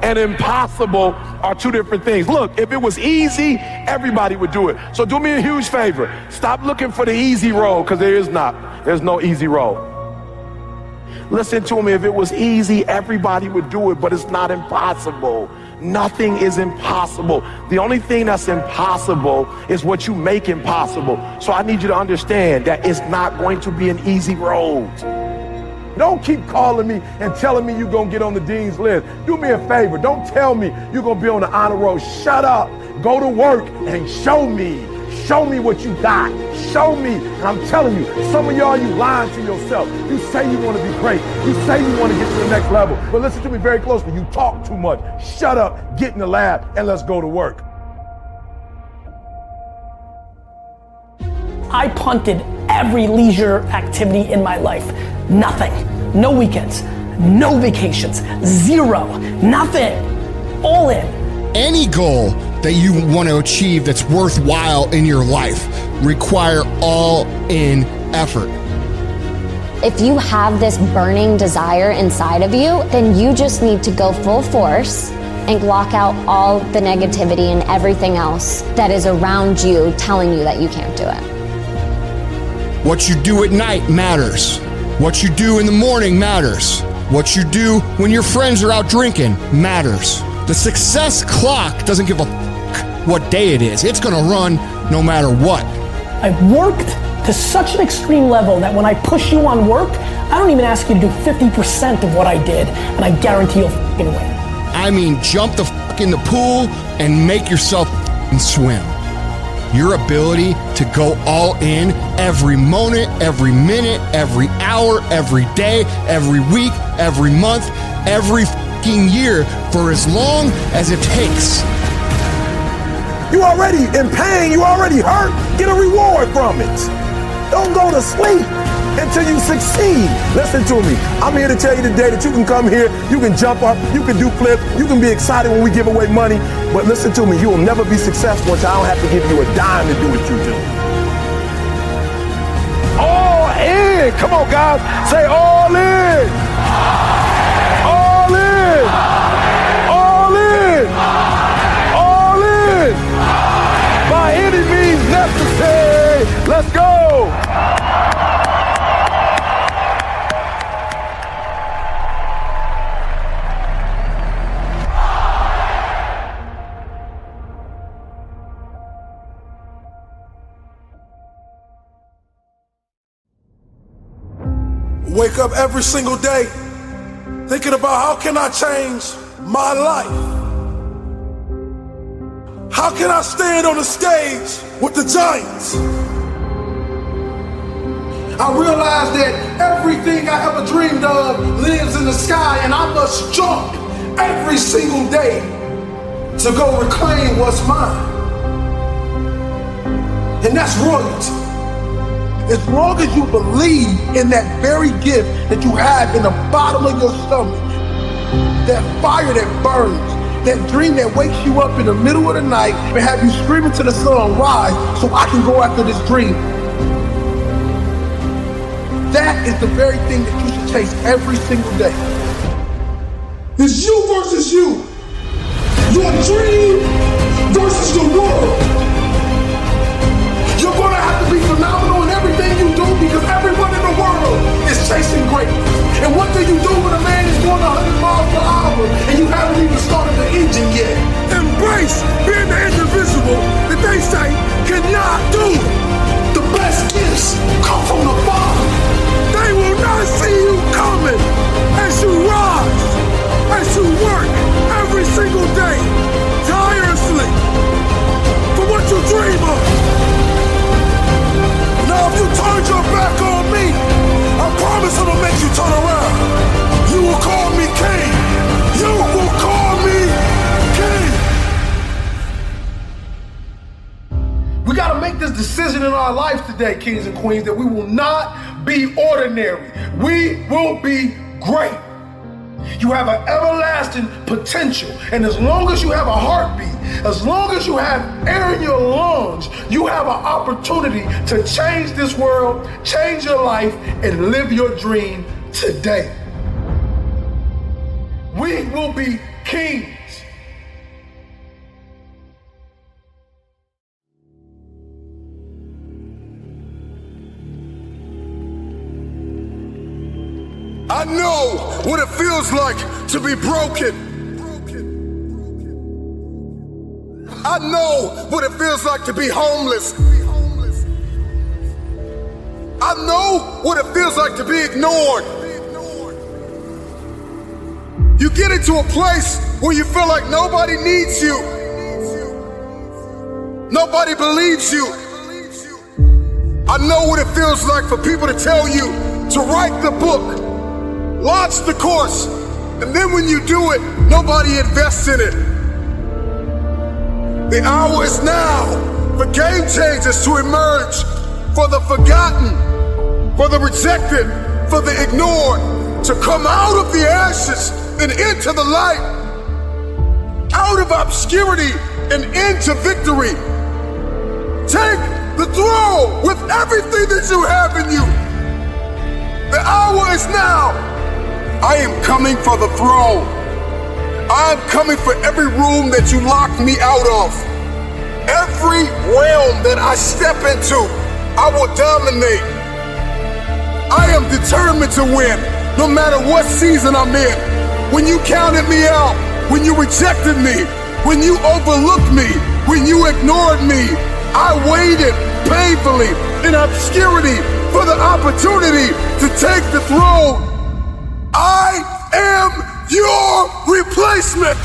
and impossible are two different things. Look, if it was easy, everybody would do it. So do me a huge favor. Stop looking for the easy road, because there is not. There's no easy road. Listen to me. If it was easy, everybody would do it, but it's not impossible. Nothing is impossible. The only thing that's impossible is what you make impossible. So I need you to understand that it's not going to be an easy road. Don't keep calling me and telling me you're going to get on the dean's list. Do me a favor. Don't tell me you're going to be on the honor roll. Shut up. Go to work and show me. Show me what you got. Show me. And I'm telling you, some of y'all, you lying to yourself. You say you want to be great. You say you want to get to the next level. But listen to me very closely. You talk too much. Shut up, get in the lab, and let's go to work. I punted every leisure activity in my life. Nothing. No weekends. No vacations. Zero. Nothing. All in. Any goal that you want to achieve that's worthwhile in your life require all-in effort. If you have this burning desire inside of you, then you just need to go full force and block out all the negativity and everything else that is around you telling you that you can't do it. What you do at night matters. What you do in the morning matters. What you do when your friends are out drinking matters. The success clock doesn't give a f what day it is. It's gonna run no matter what. I've worked to such an extreme level that when I push you on work, I don't even ask you to do 50% of what I did, and I guarantee you'll f***ing win. I mean, jump the f in the pool and make yourself f***ing swim. Your ability to go all in every moment, every minute, every hour, every day, every week, every month, every f***ing year for as long as it takes. You already in pain, you already hurt, get a reward from it. Don't go to sleep until you succeed. Listen to me, I'm here to tell you today that you can come here, you can jump up, you can do flips, you can be excited when we give away money, but listen to me, you will never be successful until I don't have to give you a dime to do what you do. All in, come on guys, say all in. All in. All in. All in. By any means necessary. Let's go. Wake up every single day thinking about how can I change my life? How can I stand on the stage with the giants? I realize that everything I ever dreamed of lives in the sky, and I must jump every single day to go reclaim what's mine. And that's royalty. As long as you believe in that very gift that you have in the bottom of your stomach, that fire that burns, that dream that wakes you up in the middle of the night and have you screaming to the sun, rise, so I can go after this dream. That is the very thing that you should chase every single day. It's you versus you. Your dream versus the world. You're gonna have to be phenomenal in everything you do because everyone in the world is chasing greatness. And what do you do when a man is going 100 miles per hour and you haven't even started the engine yet? Embrace being the indivisible that they say cannot do it. The best gifts come from the bottom. They will not see you coming as you rise, as you work every single day, tirelessly, for what you dream of. Now if you turn your back on me, I promise I'm gonna make you turn around. You will call me king. You will call me king. We gotta make this decision in our life today, kings and queens, that we will not be ordinary. We will be great. You have an everlasting potential, and as long as you have a heartbeat, as long as you have air in your lungs, you have an opportunity to change this world, change your life, and live your dream today. We will be kings. I know what it feels like to be broken. I know what it feels like to be homeless. I know what it feels like to be ignored. You get into a place where you feel like nobody needs you. Nobody believes you. I know what it feels like for people to tell you to write the book, launch the course, and then when you do it, nobody invests in it. The hour is now for game changers to emerge, for the forgotten, for the rejected, for the ignored, to come out of the ashes and into the light, out of obscurity and into victory. Take the throne with everything that you have in you. The hour is now. I am coming for the throne. I'm coming for every room that you locked me out of. Every realm that I step into, I will dominate. I am determined to win, no matter what season I'm in. When you counted me out, when you rejected me, when you overlooked me, when you ignored me, I waited painfully in obscurity for the opportunity to take the throne. I am your replacement.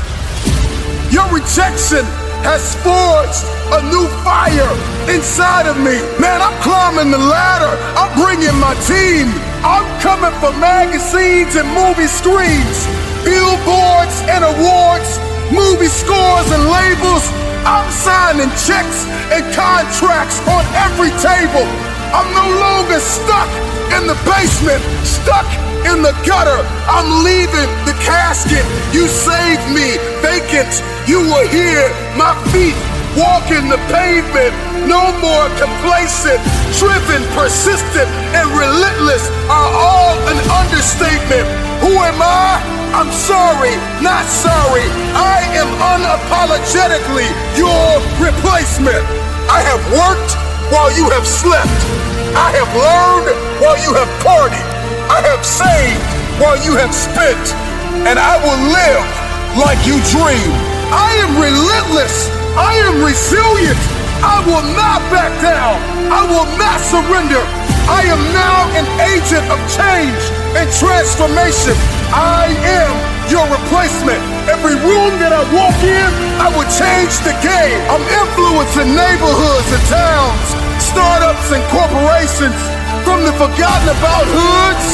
Your rejection has forged a new fire inside of me. Man, I'm climbing the ladder. I'm bringing my team. I'm coming for magazines and movie screens, billboards and awards, movie scores and labels. I'm signing checks and contracts on every table. I'm no longer stuck in the basement, stuck in the gutter. I'm leaving the casket. You saved me vacant. You were here, my feet walking the pavement. No more complacent, driven, persistent, and relentless are all an understatement. Who am I? I'm sorry, not sorry. I am unapologetically your replacement. I have worked while you have slept. I have learned while you have partied. I have saved while you have spent. And I will live like you dreamed. I am relentless. I am resilient. I will not back down. I will not surrender. I am now an agent of change and transformation. I am your replacement. Every room that I walk in, I will change the game. I'm influencing neighborhoods and towns, startups and corporations, from the forgotten about hoods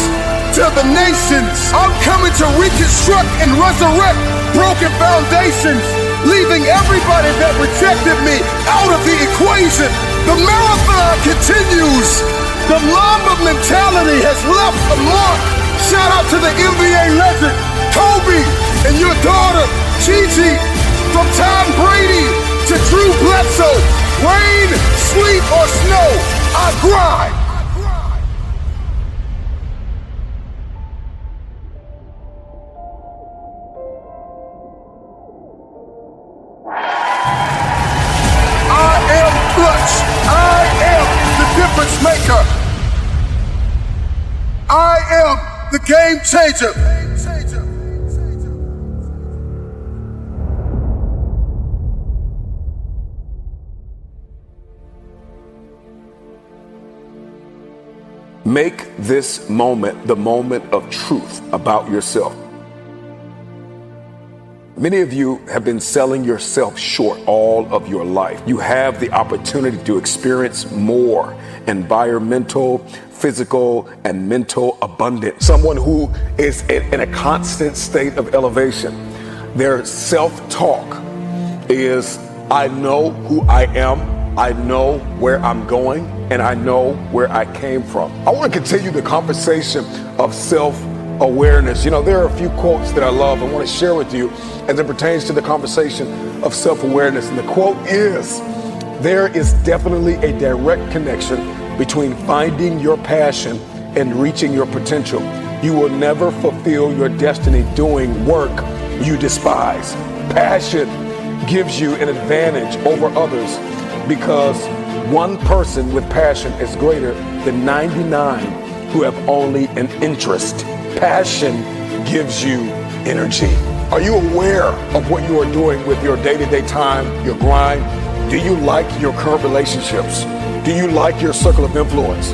to the nations. I'm coming to reconstruct and resurrect broken foundations, leaving everybody that rejected me out of the equation. The marathon continues. The Mamba mentality has left a mark. Shout out to the NBA legend, Kobe, and your daughter, Gigi. From Tom Brady to Drew Bledsoe, rain, sleet, or snow, I grind. I am clutch. I am the difference maker. I am the game changer. Make this moment the moment of truth about yourself. Many of you have been selling yourself short all of your life. You have the opportunity to experience more environmental, physical, and mental abundance. Someone who is in a constant state of elevation. Their self-talk is, I know who I am, I know where I'm going, and I know where I came from. I want to continue the conversation of self-awareness. You know, there are a few quotes that I love and want to share with you as it pertains to the conversation of self-awareness. And the quote is, there is definitely a direct connection between finding your passion and reaching your potential. You will never fulfill your destiny doing work you despise. Passion gives you an advantage over others because one person with passion is greater than 99 who have only an interest Passion gives you energy. Are you aware of what you are doing with your day-to-day time, your grind? Do you like your current relationships? Do you like your circle of influence?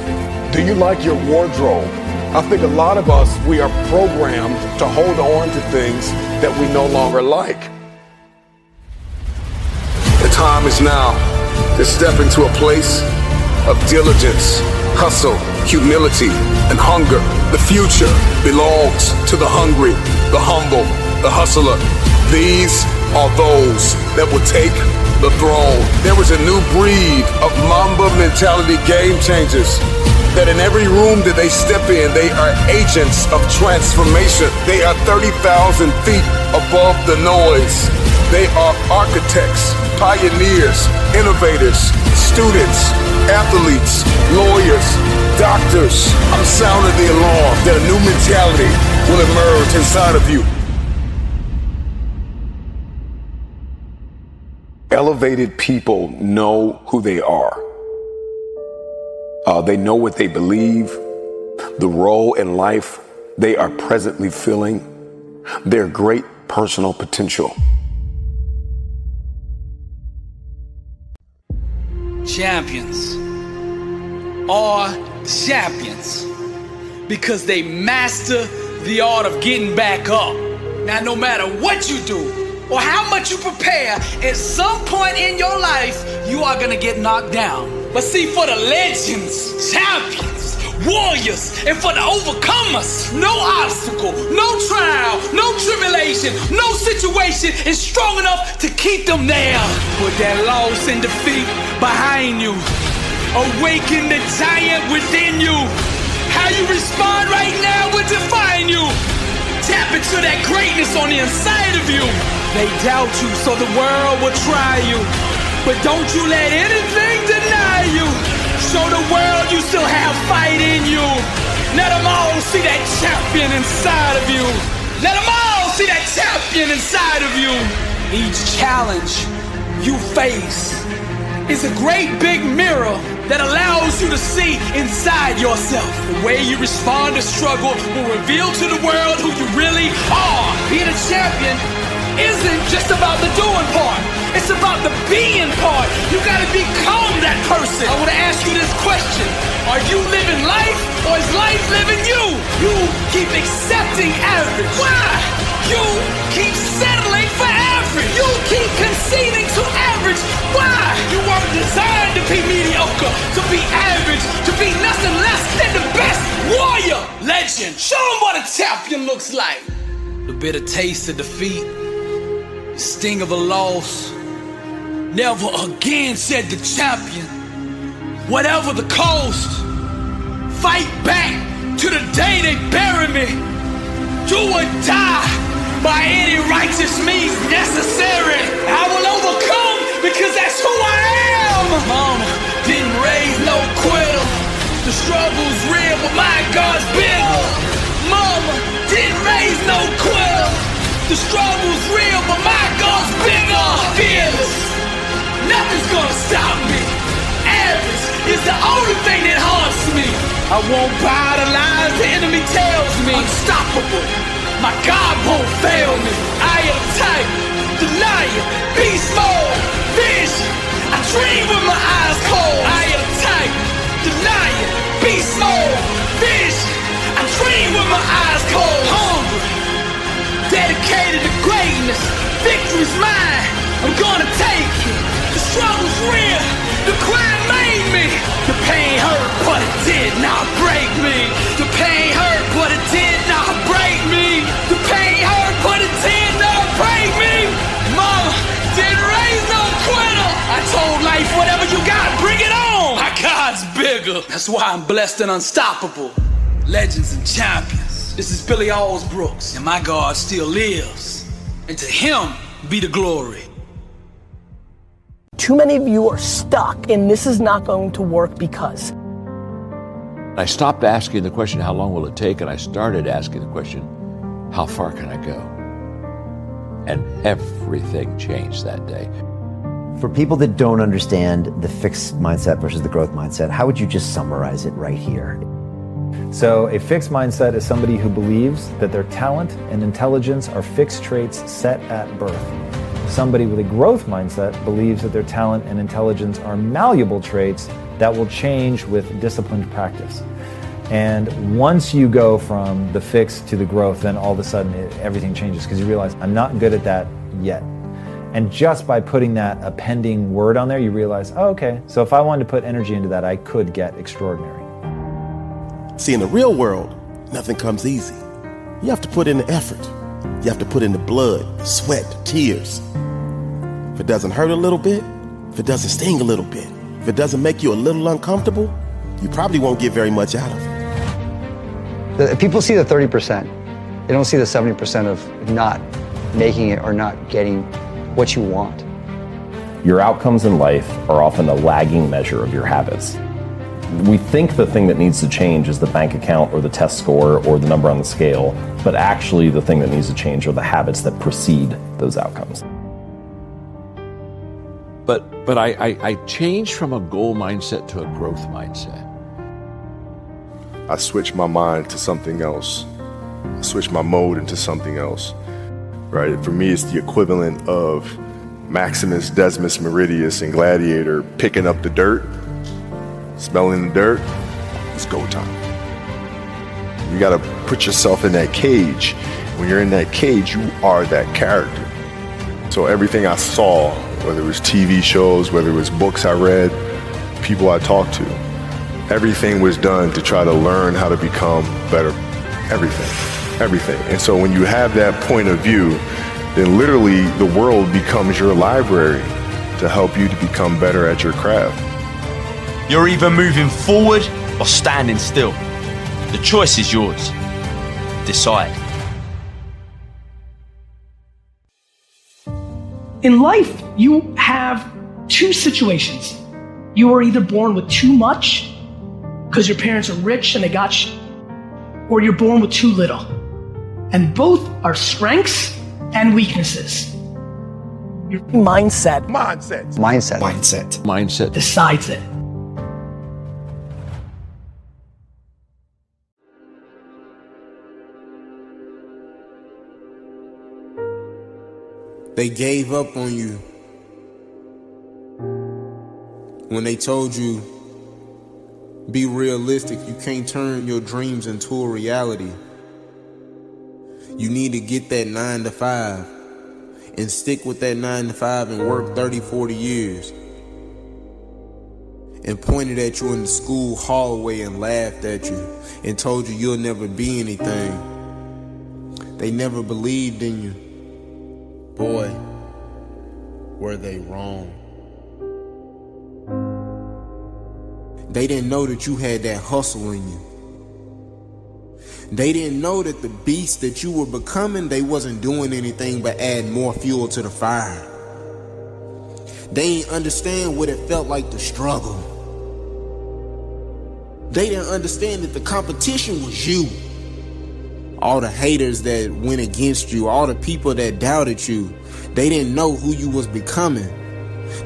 Do you like your wardrobe? I think a lot of us, we are programmed to hold on to things that we no longer like. The time is now to step into a place of diligence, hustle, humility, and hunger. The future belongs to the hungry, the humble, the hustler. These are those that will take the throne. There is a new breed of Mamba mentality game changers that in every room that they step in, they are agents of transformation. They are 30,000 feet above the noise. They are architects, pioneers, innovators, students, athletes, lawyers, doctors. I'm sounding the alarm that a new mentality will emerge inside of you. Elevated people know who they are. They know what they believe, the role in life they are presently filling, their great personal potential. Champions are champions because they master the art of getting back up. Now, no matter what you do or how much you prepare, at some point in your life, you are gonna get knocked down. But see, for the legends, champions, warriors, and for the overcomers, no obstacle, no trial, no tribulation, no situation is strong enough to keep them there. Put that loss and defeat behind you. Awaken the giant within you. How you respond right now will define you. Tap into that greatness on the inside of you. They doubt you, so the world will try you. But don't you let anything deny you. Show the world you still have fight in you. Let them all see that champion inside of you. Let them all see that champion inside of you. Each challenge you face is a great big mirror that allows you to see inside yourself. The way you respond to struggle will reveal to the world who you really are. Being a champion isn't just about the doing part. It's about the being part. You gotta become that person. I wanna ask you this question. Are you living life or is life living you? You keep accepting average. Why? You keep settling for average. You keep conceding to average. Why? You weren't designed to be mediocre, to be average, to be nothing less than the best warrior. Legend. Show them what a champion looks like. The bitter taste of defeat, the sting of a loss. Never again, said the champion. Whatever the cost, fight back to the day they bury me. Do or die by any righteous means necessary. I will overcome because that's who I am. Mama didn't raise no quitter. The struggle's real, but my God's bigger. Mama didn't raise no quitter. The struggle's real, but my God's bigger. Fearless. Nothing's gonna stop me. Average is the only thing that haunts me. I won't buy the lies the enemy tells me. Unstoppable. My God won't fail me. I am type, denier, beast mode, vision. I dream with my eyes cold. I am type, denier, beast mode, vision. I dream with my eyes cold. Hungry, dedicated to greatness. Victory's mine. I'm gonna take it. The struggle's real, the grind made me. The pain hurt, but it did not break me. The pain hurt, but it did not break me. The pain hurt, but it did not break me. Mama didn't raise no quitter. I told life, whatever you got, bring it on. My God's bigger. That's why I'm blessed and unstoppable. Legends and champions. This is Billy Alsbrooks, and my God still lives. And to him be the glory. Too many of you are stuck in this is not going to work because. I stopped asking the question, how long will it take? And I started asking the question, how far can I go? And everything changed that day. For people that don't understand the fixed mindset versus the growth mindset, how would you just summarize it right here? So a fixed mindset is somebody who believes that their talent and intelligence are fixed traits set at birth. Somebody with a growth mindset believes that their talent and intelligence are malleable traits that will change with disciplined practice. And once you go from the fixed to the growth, then all of a sudden everything changes, because you realize, I'm not good at that yet. And just by putting that appending word on there, you realize, oh, okay, so if I wanted to put energy into that, I could get extraordinary. See, in the real world, nothing comes easy. You have to put in the effort. You have to put in the blood, sweat, tears. If it doesn't hurt a little bit, if it doesn't sting a little bit, if it doesn't make you a little uncomfortable, you probably won't get very much out of it. People see the 30%. They don't see the 70% of not making it or not getting what you want. Your outcomes in life are often a lagging measure of your habits. We think the thing that needs to change is the bank account or the test score or the number on the scale, but actually the thing that needs to change are the habits that precede those outcomes. But I changed from a goal mindset to a growth mindset. I switched my mind to something else. I switched my mode into something else, right? For me, it's the equivalent of Maximus Decimus Meridius in Gladiator picking up the dirt, smelling the dirt. It's go time. You gotta put yourself in that cage. When you're in that cage, you are that character. So everything I saw, whether it was TV shows, whether it was books I read, people I talked to, everything was done to try to learn how to become better. Everything. And so when you have that point of view, then literally the world becomes your library to help you to become better at your craft. You're either moving forward or standing still. The choice is yours. Decide. In life, you have two situations. You are either born with too much because your parents are rich and they got you, or you're born with too little. And both are strengths and weaknesses. Your mindset decides it. They gave up on you when they told you, be realistic, you can't turn your dreams into a reality. You need to get that 9 to 5 and stick with that 9 to 5 and work 30, 40 years. And pointed at you in the school hallway and laughed at you and told you you'll never be anything. They never believed in you. Boy, were they wrong. They didn't know that you had that hustle in you. They didn't know that the beast that you were becoming, they wasn't doing anything but add more fuel to the fire. They didn't understand what it felt like to struggle. They didn't understand that the competition was you. All the haters that went against you, all the people that doubted you, they didn't know who you was becoming.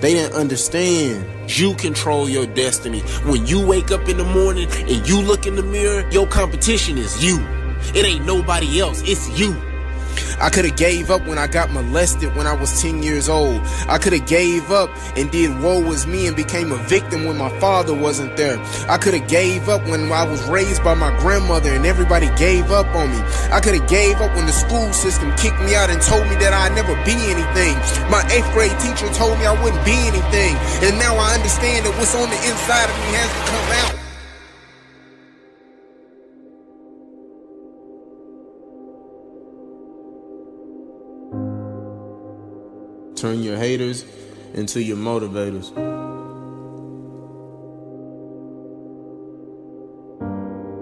They didn't understand you control your destiny. When you wake up in the morning and you look in the mirror, your competition is you. It ain't nobody else, it's you. I could have gave up when I got molested when I was 10 years old. I could have gave up and did woe was me and became a victim when my father wasn't there. I could have gave up when I was raised by my grandmother and everybody gave up on me. I could have gave up when the school system kicked me out and told me that I'd never be anything. My 8th grade teacher told me I wouldn't be anything. And now I understand that what's on the inside of me has to come out. Turn your haters into your motivators.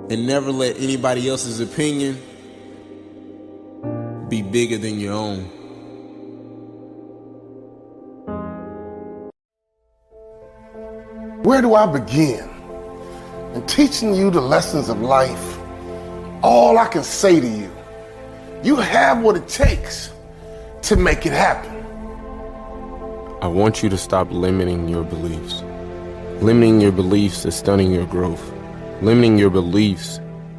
And never let anybody else's opinion be bigger than your own. Where do I begin? In teaching you the lessons of life, all I can say to you, you have what it takes to make it happen. I want you to stop limiting your beliefs. Limiting your beliefs is stunning your growth. Limiting your beliefs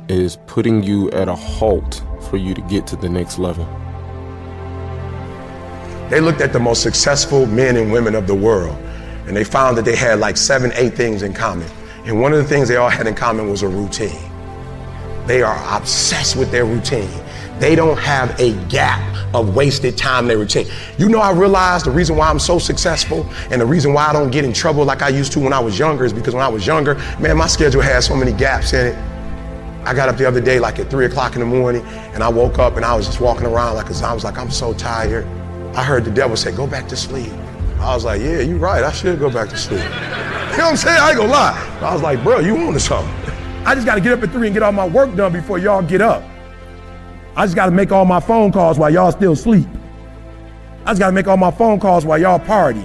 is putting you at a halt for you to get to the next level. They looked at the most successful men and women of the world, and they found that they had like 7, 8 things in common. And one of the things they all had in common was a routine. They are obsessed with their routine. They don't have a gap of wasted time in their routine. You know, I realized the reason why I'm so successful and the reason why I don't get in trouble like I used to when I was younger is because when I was younger, man, my schedule had so many gaps in it. I got up the other day like at 3 o'clock in the morning, and I woke up and I was just walking around like a zombie. I was like, I'm so tired. I heard the devil say, go back to sleep. I was like, yeah, you're right, I should go back to sleep. You know what I'm saying? I ain't gonna lie. I was like, bro, you on to something. I just gotta get up at 3 and get all my work done before y'all get up. I just gotta make all my phone calls while y'all still sleep. I just gotta make all my phone calls while y'all party.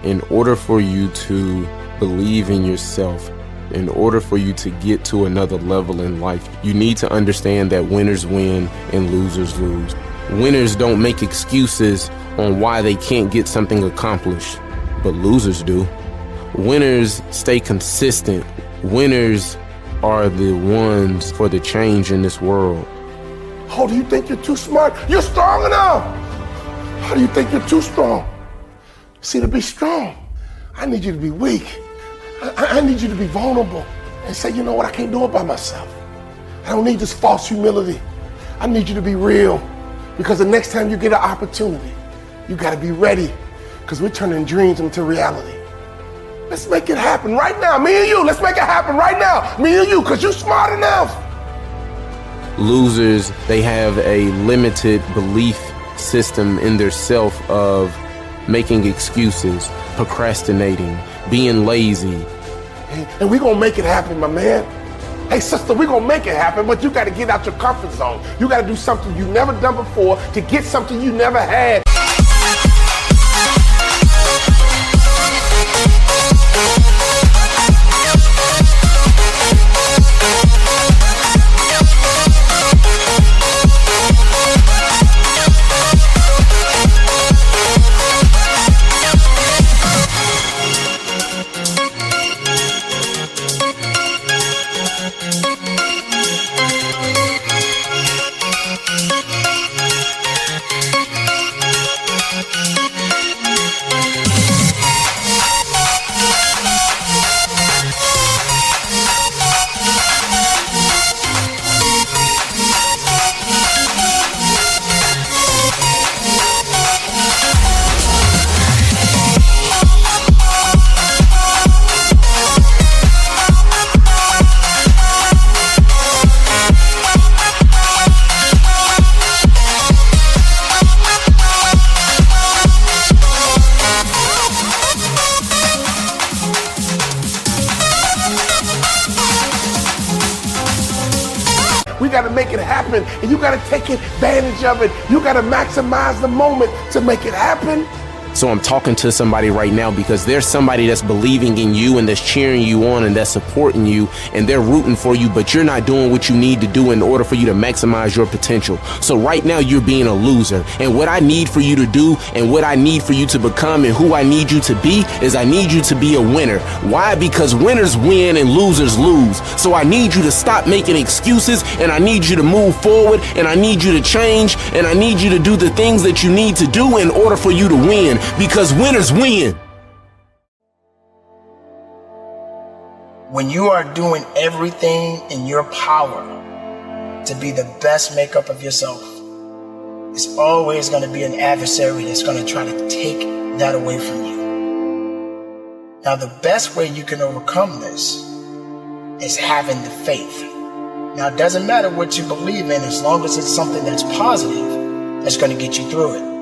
In order for you to believe in yourself, in order for you to get to another level in life, you need to understand that winners win and losers lose. Winners don't make excuses on why they can't get something accomplished, but losers do. Winners stay consistent. Winners are the ones for the change in this world. Oh, do you think you're too smart? You're strong enough. How do you think you're too strong? See, to be strong, I need you to be weak. I need you to be vulnerable and say, you know what, I can't do it by myself. I don't need this false humility. I need you to be real, because the next time you get an opportunity, you gotta be ready, because we're turning dreams into reality. Let's make it happen right now, me and you. Let's make it happen right now, me and you, because you're smart enough. Losers, they have a limited belief system in their self of making excuses, procrastinating, being lazy. And we're gonna make it happen, my man. Hey sister, we're gonna make it happen, but you gotta get out your comfort zone. You gotta do something you've never done before to get something you never had. We got to make it happen, and you got to take advantage of it. You got to maximize the moment to make it happen. So I'm talking to somebody right now because there's somebody that's believing in you and that's cheering you on and that's supporting you and they're rooting for you, but you're not doing what you need to do in order for you to maximize your potential. So right now you're being a loser. And what I need for you to do and what I need for you to become and who I need you to be is I need you to be a winner. Why? Because winners win and losers lose. So I need you to stop making excuses, and I need you to move forward, and I need you to change, and I need you to do the things that you need to do in order for you to win. Because winners win. When you are doing everything in your power to be the best makeup of yourself, it's always going to be an adversary that's going to try to take that away from you. Now, the best way you can overcome this is having the faith. Now, it doesn't matter what you believe in, as long as it's something that's positive, that's going to get you through it.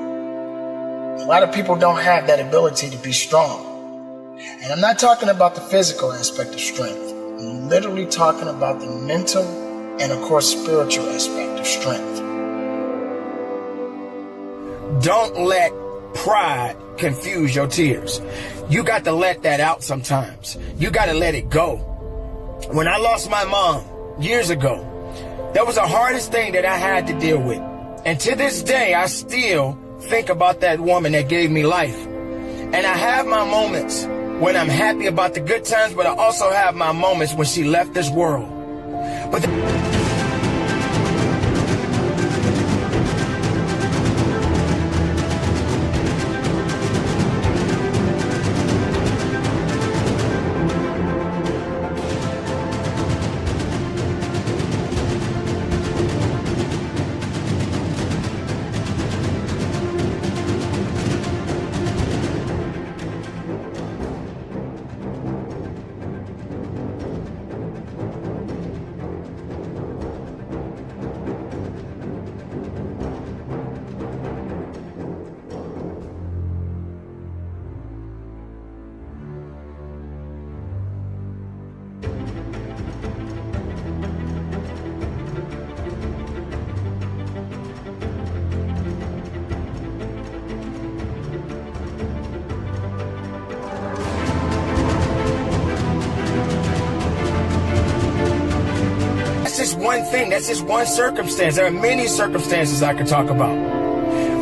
A lot of people don't have that ability to be strong. And I'm not talking about the physical aspect of strength. I'm literally talking about the mental and, of course, spiritual aspect of strength. Don't let pride confuse your tears. You got to let that out sometimes. You got to let it go. When I lost my mom years ago, that was the hardest thing that I had to deal with. And to this day, I still think about that woman that gave me life. And I have my moments when I'm happy about the good times, but I also have my moments when she left this world. But that's just one thing. That's just one circumstance. There are many circumstances I could talk about.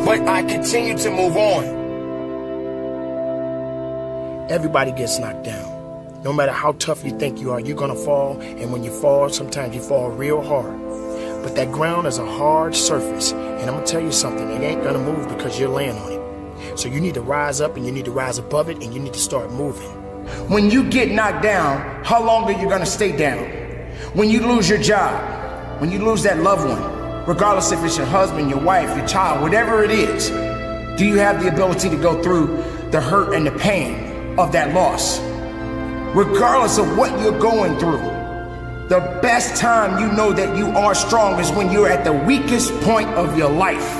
But I continue to move on. Everybody gets knocked down. No matter how tough you think you are, you're going to fall. And when you fall, sometimes you fall real hard. But that ground is a hard surface. And I'm going to tell you something. It ain't going to move because you're laying on it. So you need to rise up and you need to rise above it and you need to start moving. When you get knocked down, how long are you going to stay down? When you lose your job, when you lose that loved one, regardless if it's your husband, your wife, your child, whatever it is, do you have the ability to go through the hurt and the pain of that loss? Regardless of what you're going through, the best time you know that you are strong is when you're at the weakest point of your life.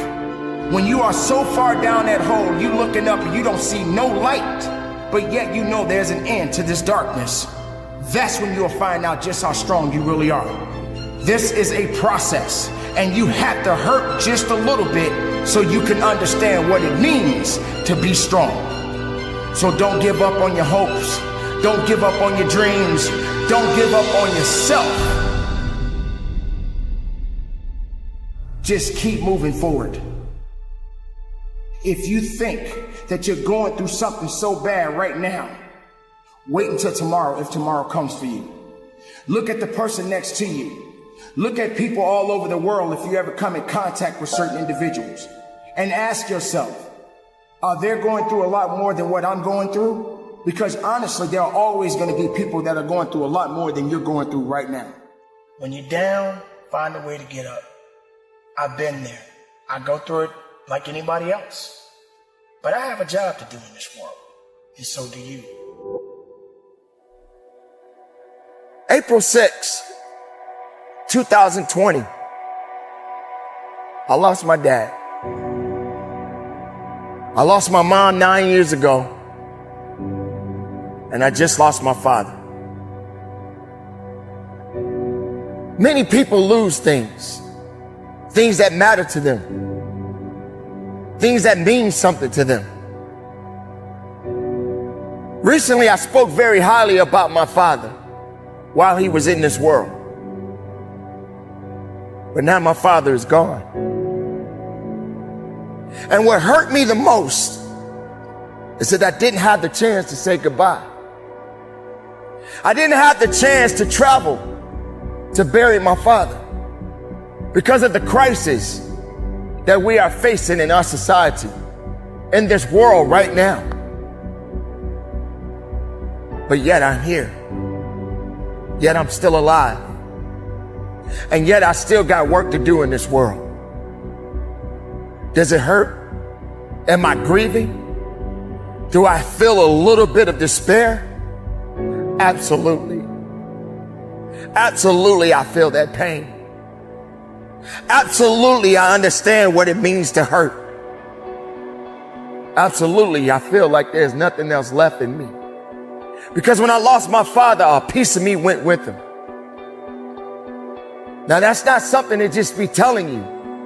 When you are so far down that hole, you looking up and you don't see no light, but yet you know there's an end to this darkness. That's when you'll find out just how strong you really are. This is a process, and you have to hurt just a little bit so you can understand what it means to be strong. So don't give up on your hopes. Don't give up on your dreams. Don't give up on yourself. Just keep moving forward. If you think that you're going through something so bad right now, wait until tomorrow if tomorrow comes for you. Look at the person next to you. Look at people all over the world if you ever come in contact with certain individuals. And ask yourself, are they going through a lot more than what I'm going through? Because honestly, there are always going to be people that are going through a lot more than you're going through right now. When you're down, find a way to get up. I've been there. I go through it like anybody else. But I have a job to do in this world. And so do you. April 6, 2020, I lost my dad. I lost my mom 9 years ago, and I just lost my father. Many people lose things that matter to them, things that mean something to them. Recently, I spoke very highly about my father while he was in this world. But now my father is gone. And what hurt me the most is that I didn't have the chance to say goodbye. I didn't have the chance to travel to bury my father because of the crisis that we are facing in our society, in this world right now. But yet I'm here. Yet I'm still alive. And yet I still got work to do in this world. Does it hurt? Am I grieving? Do I feel a little bit of despair? Absolutely. Absolutely, I feel that pain. Absolutely, I understand what it means to hurt. Absolutely, I feel like there's nothing else left in me. Because when I lost my father, a piece of me went with him. Now, that's not something to just be telling you.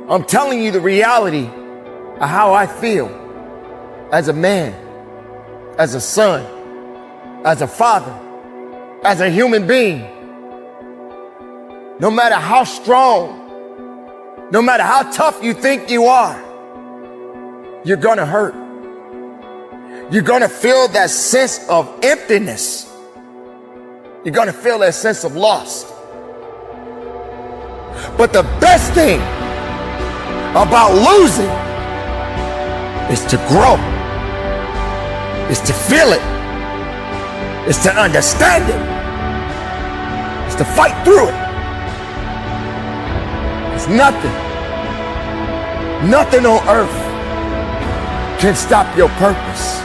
I'm telling you the reality of how I feel as a man, as a son, as a father, as a human being. No matter how strong, no matter how tough you think you are, you're gonna hurt. You're gonna feel that sense of emptiness. You're gonna feel that sense of loss. But the best thing about losing is to grow, is to feel it, is to understand it, is to fight through it. It's nothing on earth can stop your purpose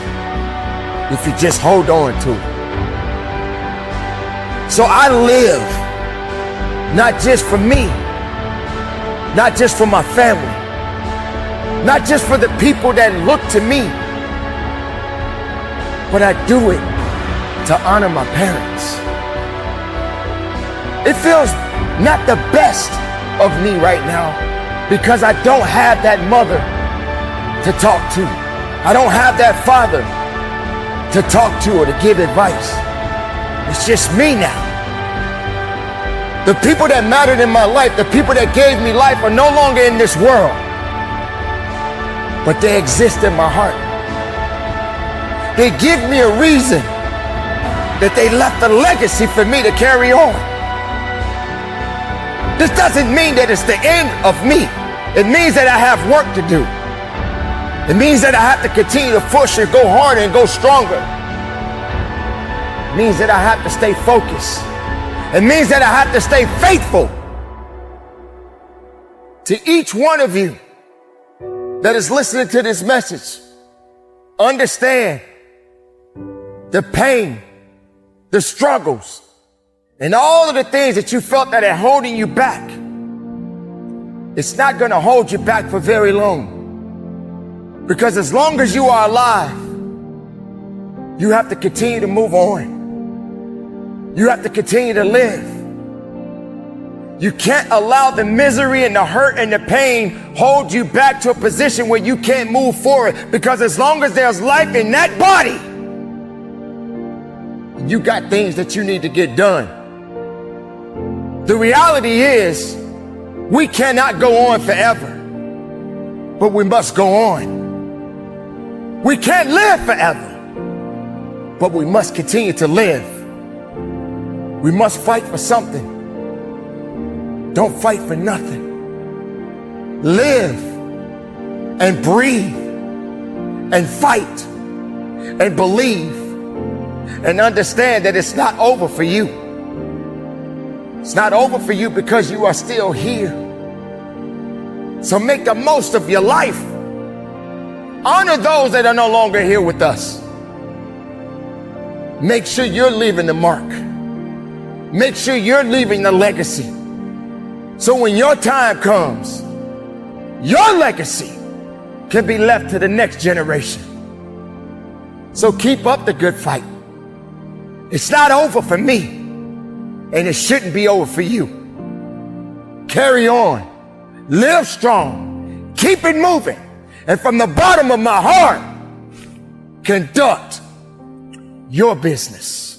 if you just hold on to it. So I live not just for me, not just for my family, not just for the people that look to me, but I do it to honor my parents. It feels not the best of me right now because I don't have that mother to talk to. I don't have that father to talk to or to give advice. It's just me now. The people that mattered in my life, the people that gave me life are no longer in this world, but they exist in my heart. They give me a reason that they left a legacy for me to carry on. This doesn't mean that it's the end of me. It means that I have work to do. It means that I have to continue to push and go harder and go stronger. It means that I have to stay focused. It means that I have to stay faithful to each one of you that is listening to this message. Understand the pain, the struggles, and all of the things that you felt that are holding you back. It's not going to hold you back for very long. Because as long as you are alive, you have to continue to move on. You have to continue to live. You can't allow the misery and the hurt and the pain hold you back to a position where you can't move forward. Because as long as there's life in that body, you got things that you need to get done. The reality is, we cannot go on forever, but we must go on. We can't live forever, but we must continue to live. We must fight for something. Don't fight for nothing. Live and breathe and fight and believe and understand that it's not over for you. It's not over for you because you are still here. So make the most of your life. Honor those that are no longer here with us. Make sure you're leaving the mark. Make sure you're leaving the legacy. So when your time comes, your legacy can be left to the next generation. So keep up the good fight. It's not over for me, and it shouldn't be over for you. Carry on. Live strong. Keep it moving. And from the bottom of my heart, conduct your business.